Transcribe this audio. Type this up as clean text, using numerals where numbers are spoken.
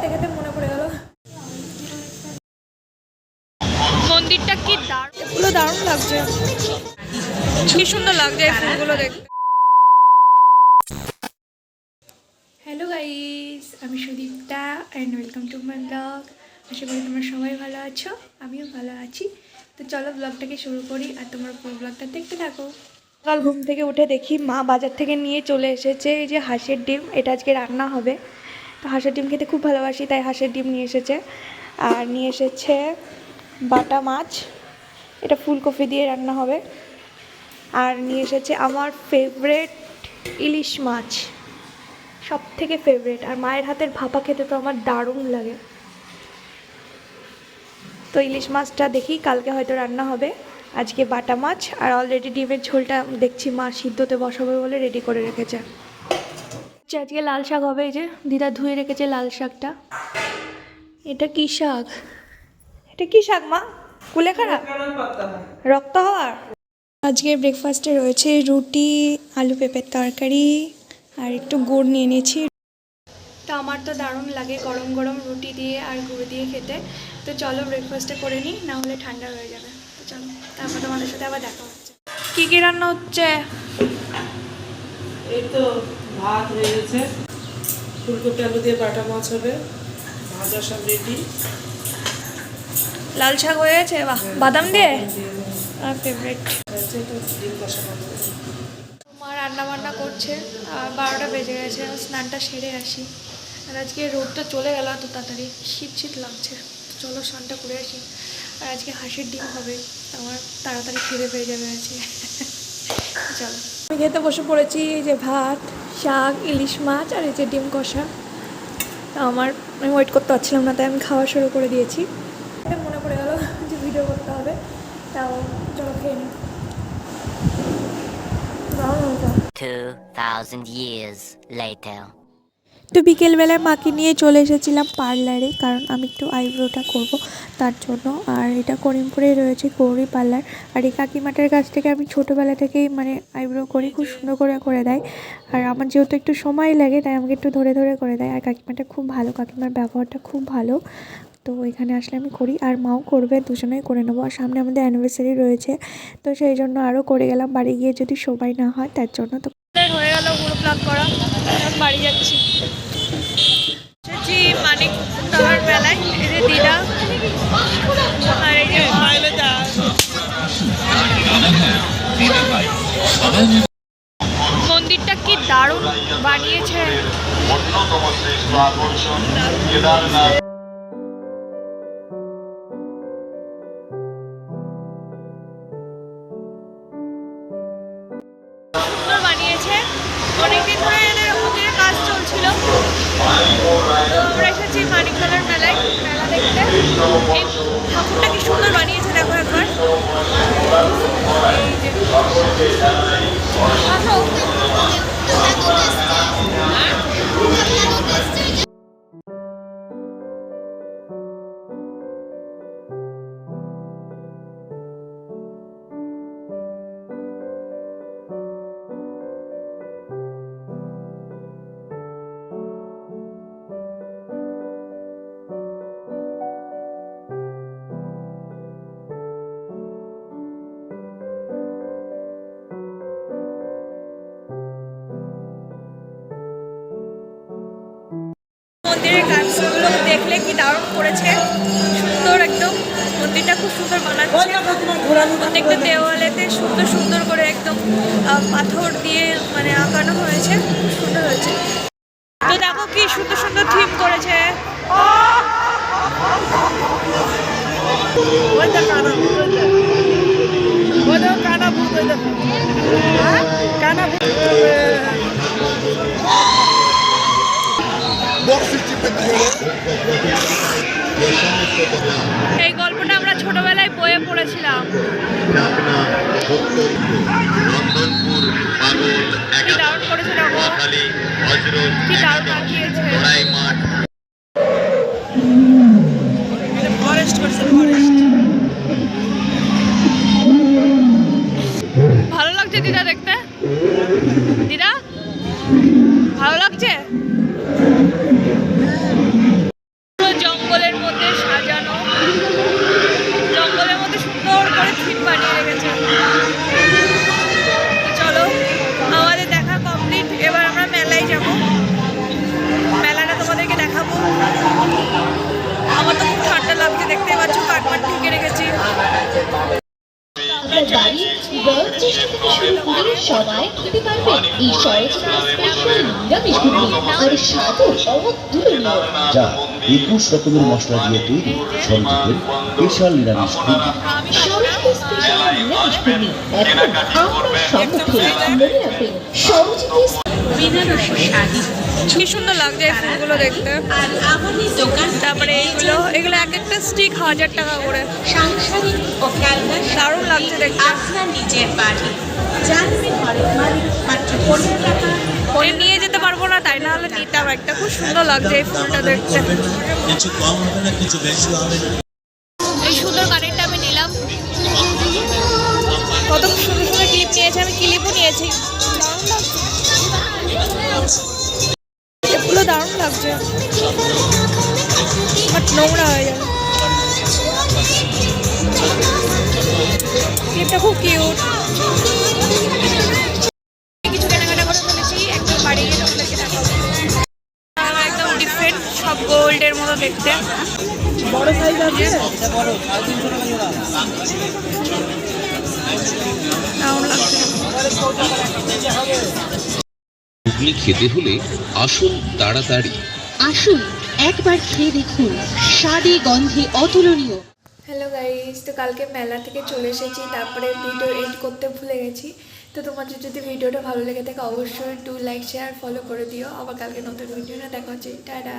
খেতে খেতে মনে পড়ে গেল মন্দিরটা কি দারুণ, এগুলো দারুণ লাগছে, কি সুন্দর লাগছে এই ফুলগুলো দেখতে। হ্যালো গাইস, আমি Sudipta and welcome to my blog. আশা করি তোমরা সবাই ভালো আছো, আমিও ভালো আছি। তো চলো ব্লগটাকে শুরু করি আর তোমরা পুরো ব্লগটা দেখতে থাকো। সকাল ঘুম থেকে উঠে দেখি মা বাজার থেকে নিয়ে চলে এসেছে এই যে হাঁসের ডিম, এটা আজকে রান্না হবে। তো হাঁসের ডিম খেতে খুব ভালোবাসি, তাই হাঁসের ডিম নিয়ে এসেছে। আর নিয়ে এসেছে বাটা মাছ, এটা ফুলকপি দিয়ে রান্না হবে। আর নিয়ে এসেছে আমার ফেভারেট ইলিশ মাছ, সব থেকে ফেভারিট। আর মায়ের হাতের ভাপা খেতে তো আমার দারুণ লাগে। তো ইলিশ মাছটা দেখি কালকে হয়তো রান্না হবে, আজকে বাটা মাছ। আর অলরেডি ডিমের ঝোলটা দেখছি মা সিদ্ধতে বসাবে বলে রেডি করে রেখেছে। আজকে লাল শাক হবে, এই যে দিদা ধুয়ে রেখেছে লাল শাকটা। এটা কি শাক? এটা কি শাক মা? কুলেখাড়া, রক্ত হওয়ার। আজকে ব্রেকফাস্টে রয়েছে রুটি, আলু পেঁপের তরকারি আর একটু গুড় নিয়ে নিয়েছি। তো আমার তো দারুণ লাগে গরম গরম রুটি দিয়ে আর গুড় দিয়ে খেতে। তো চলো ব্রেকফাস্টে করে নিই, না হলে ঠান্ডা হয়ে যাবে। তো চলো, তারপর তোমাদের সাথে আবার দেখা হচ্ছে। কী কী রান্না হচ্ছে? এই তো ভাত হয়ে গেছে, ফুলকপি আলু দিয়ে বাটা মাছ হবে, ভাজা সব রেডি। লাল শাক হয়ে গেছে, বাহ, বাদাম দিয়ে আমার ফেভারিট। মা রান্না বান্না করছে আর 12টা বেজে গেছে, স্নানটা সেরে আসি। আর আজকে রোদটা চলে গেল এত তাড়াতাড়ি, শীত শীত লাগছে। চলো স্নানটা করে আসি। আর আজকে হাঁসের ডিম হবে, আমার তাড়াতাড়ি খিদে পেয়ে যাবে আজকে। চলো, আমি খেতে বসে পড়েছি। এই যে ভাত, শাক, ইলিশ মাছ আর এই যে ডিম কষা। আমি ওয়েট করতে পারছিলাম না, তাই আমি খাওয়া শুরু করে দিয়েছি। মনে পড়ে গেল যে ভিডিও করতে হবে, তাও চলো খেয়ে নিই। 2000 years later. তো বিকেলবেলায় মাকে নিয়ে চলে এসেছিলাম পার্লারে, কারণ আমি একটু আইব্রোটা করব তার জন্য। আর এটা করিমপুরেই রয়েছে গৌরী পার্লার। আর এই কাকিমাটার কাছ থেকে আমি ছোটোবেলা থেকেই আইব্রো করি, খুব সুন্দর করে দেয়। আর আমার যেহেতু একটু সময় লাগে, তাই আমাকে একটু ধরে করে দেয়। আর কাকিমাটা খুব ভালো, কাকিমার ব্যবহারটা খুব ভালো। তো এখানে আসলে আমি করি, আর মাও করবে, দুজনেই করে নেবো। আর সামনে আমাদের অ্যানিভার্সারি রয়েছে, তো সেই জন্য আরও করে গেলাম, বাড়ি গিয়ে যদি সবাই না হয় তার জন্য। তো হয়ে গেল পুরো প্লাগ করা, এখন বাড়ি যাচ্ছি। মানিক তাহার মেলায় এই যে দিদা আর এই যে মন্দিরটা কি দারুণ বানিয়েছে। অন্যতম শ্রেষ্ঠ আকর্ষণ কেদারনাথ। বানিয়েছে, অনেকদিন ধরে এদের মন্দিরের কাজ চলছিল। আমরা এসেছি মানিকতলার মেলায়, মেলা দেখতে। এই ঠাকুরটা কি সুন্দর বানিয়েছে, দেখো একবার। এই যে মন্দিরের কাজগুলো দেখলে কি দারুণ করেছে, সুন্দর একদম। মন্দিরটা খুব সুন্দর বানাচ্ছে, প্রত্যেকটা দেওয়ালেতে সুন্দর সুন্দর করে একদম পাথর দিয়ে আঁকানো হয়েছে, খুব সুন্দর হয়েছে। তো দেখো কি সুন্দর সুন্দর থিম করেছে। এই গল্পটা আমরা ছোটবেলায় বইয়ে পড়েছিলাম। কি দারুণ করেছে দেখো, কি দারুণ আঁকিয়েছে। ভালো লাগছে দিদা দেখতে, দিদা ভালো লাগছে। এই সরস্বতী নিরামিষ আর স্বাদও অতুলনীয়। যা 21 রকমের মশলা দিয়ে তৈরি সরস্বতীর স্পেশাল নিরামিষ পুরি। সরস্বতী স্পেশাল নিরামিষ পুরি এখন আপনার সম্মুখে। মনে রাখবেন সরস্বতী কি সুন্দর লাগছে এই ফুলগুলো দেখতে। তারপরে এইগুলো এক একটা স্টিক 1000 টাকা করে। সাংসারিক ও ক্যানভাস দারুণ লাগছে দেখতে। আপনার নিজের বাড়ি জানবে ঘরের মালিক মাত্র 15 টাকা। পরে নিয়ে যেতে পারবো না, তাই না হলে নিতাম একটা। খুব সুন্দর লাগছে এই ফুলটা দেখতে। কিছু কম হবে না, কিছু বেশি হবে না। এই সুন্দর কানেরটা আমি নিলাম। কত সুন্দর সুন্দর ক্লিপ নিয়েছে, আমি ক্লিপও নিয়েছি। এগুলো দারুণ লাগছে, বাট নোংরা হয়ে যাবে। ক্লিপটা খুব কিউট। কিছু কেনাকাটা করে ফেলেছি, একদম বাড়ি গিয়ে তোমাদেরকে দেখাবো। একদম ডিফারেন্ট, সব গোল্ডের মতো দেখতে। বড় সাইজ আছে বড় 350 টাকা জোড়া। দারুণ লাগছে। ঘুগনি খেতে হলে আসুন তাড়াতাড়ি। আসুন একবার খেয়ে দেখুন, স্বাদে গন্ধে অতুলনীয়। হ্যালো গাইস, তো কালকে মেলা থেকে চলে এসেছি, তারপরে ভিডিও এডিট করতে ভুলে গেছি। তো তোমাদের যদি ভিডিওটা ভালো লেগে থাকে অবশ্যই লাইক শেয়ার ফলো করে দিও। আবার কালকে নতুন ভিডিও না দেখা হচ্ছে। টাটা।